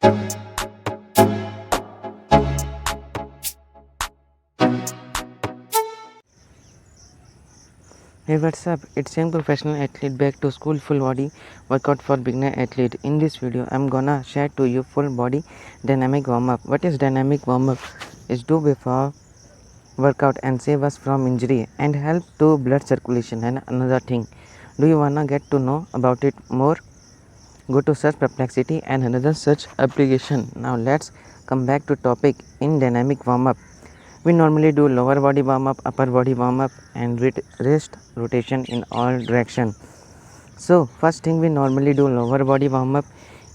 Hey, what's up? It's young professional athlete back to school full body workout for beginner athlete. In this video, I'm gonna share to you full body dynamic warm up. What is dynamic warm up? Is do before workout and save us from injury and help to blood circulation. And another thing, do you wanna get to know about it more? Go to search perplexity and another search application. Now let's come back to topic in dynamic warm up. We normally do lower body warm up, upper body warm up and wrist rotation in all direction. So first thing, we normally do lower body warm up.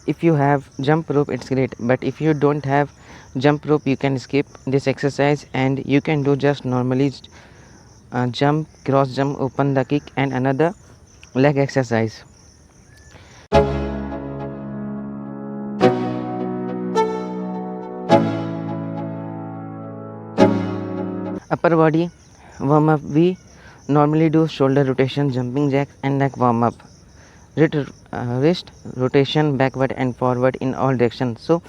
If you have jump rope, it's great, but if you don't have jump rope, you can skip this exercise and you can do just normally jump, cross jump, open the kick and another leg exercise. Upper body warm up, we normally do shoulder rotation, jumping jacks and neck warm up. Wrist rotation backward and forward in all directions. So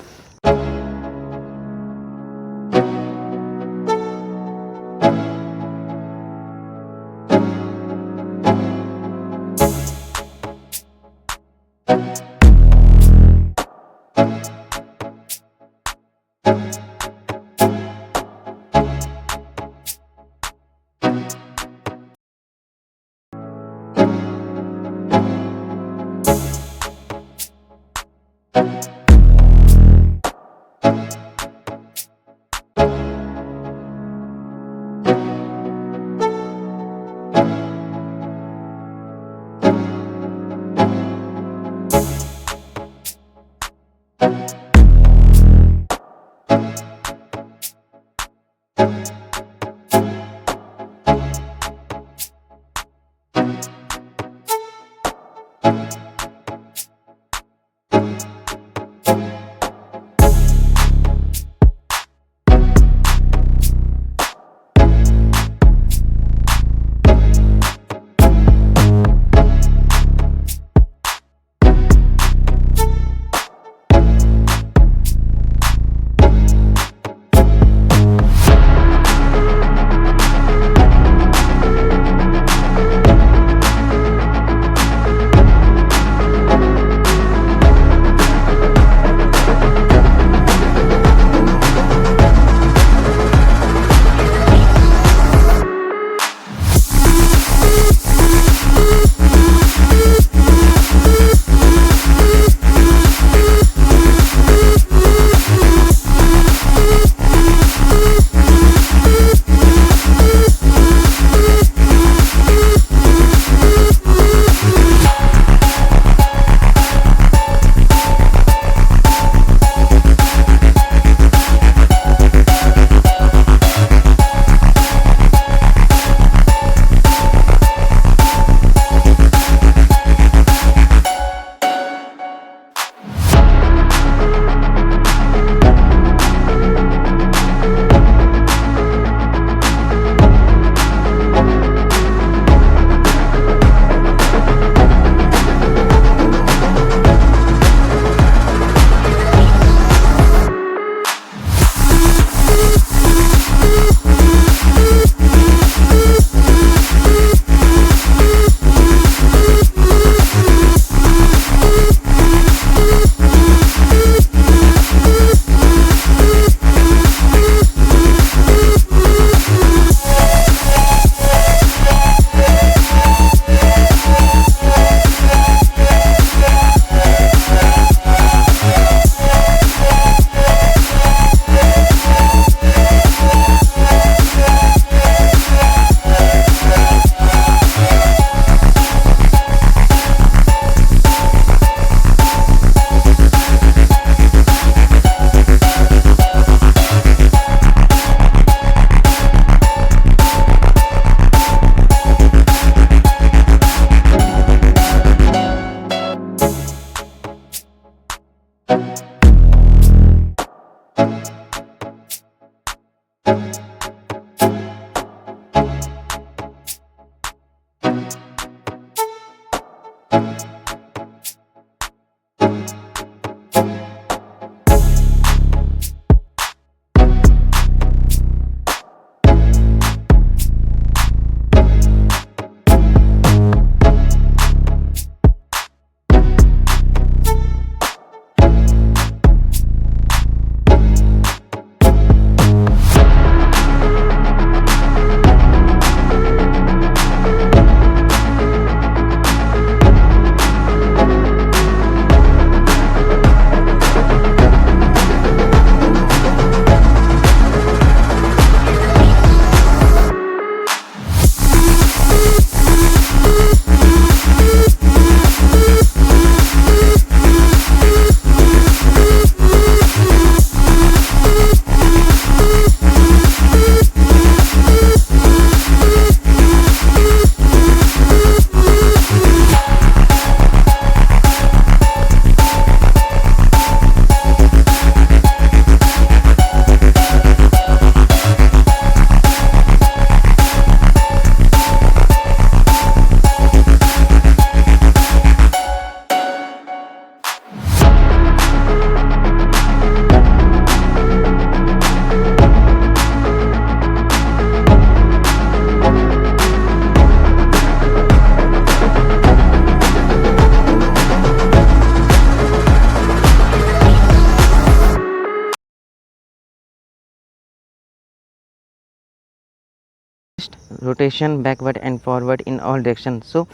rotation backward and forward in all directions. So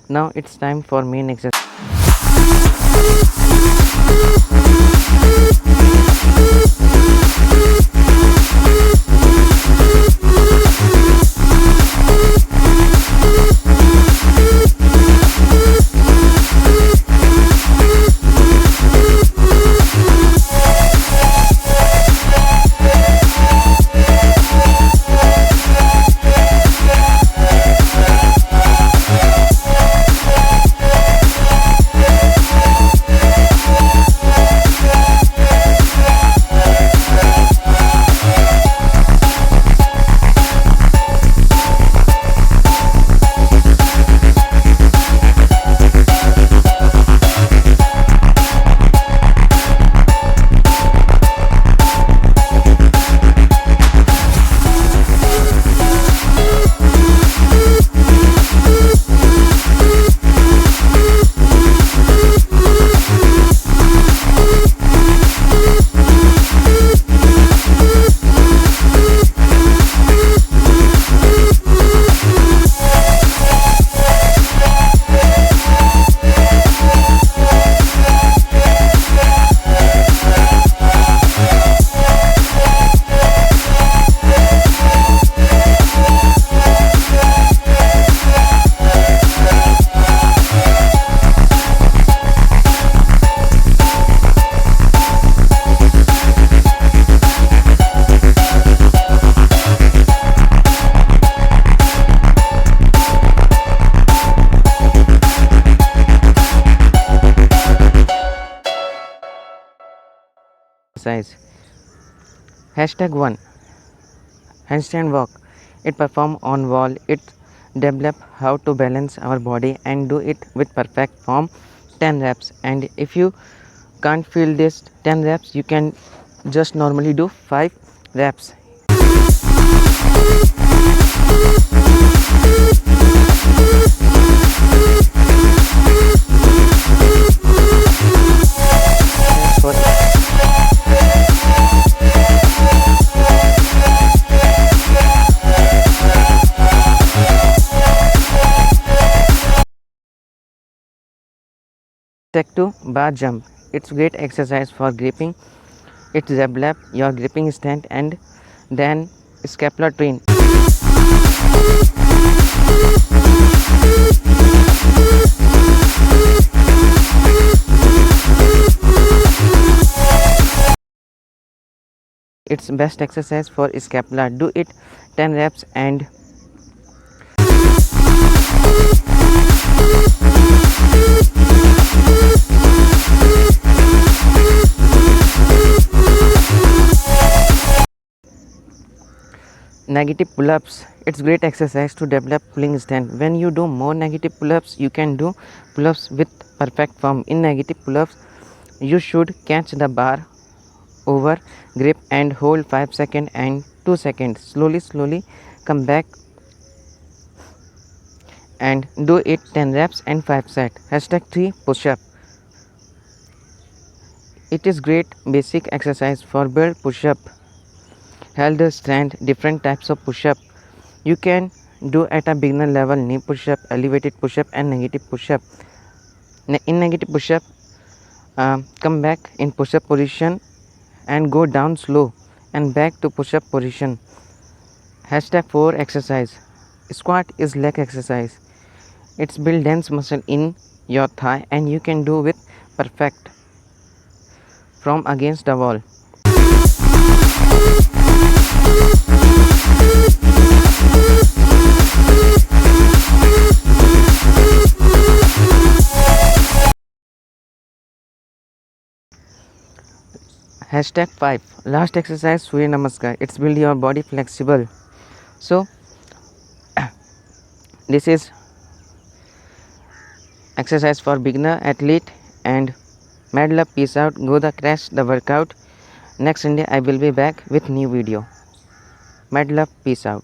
now it's time for main exercise. Hashtag 1 handstand walk. It perform on wall. It develop how to balance our body and do it with perfect form. 10 reps, and if you can't feel this 10 reps, you can just normally do 5 reps. Step 2 bar jump. It's great exercise for gripping. It develop your gripping strength and then scapular train. It's best exercise for scapula. Do it 10 reps and negative pull-ups. It's great exercise to develop pulling strength. When you do more negative pull-ups, you can do pull-ups with perfect form. In negative pull-ups, you should catch the bar over, grip and hold 5 seconds and 2 seconds. Slowly come back and do it 10 reps and 5 sets. Hashtag 3 push-up. It is great basic exercise for build push-up. Held strength, different types of push-up. You can do at a beginner level: knee push-up, elevated push-up and negative push-up. In negative push-up, come back in push-up position and go down slow and back to push-up position. Hashtag 4 exercise. Squat is leg exercise. It's build dense muscle in your thigh and you can do with perfect from against the wall. Hashtag 5 last exercise, Surya Namaskar. It's build your body flexible. So this is exercise for beginner, athlete and mad love. Peace out. Go the crash the workout. Next Sunday I will be back with new video. Mad love. Peace out.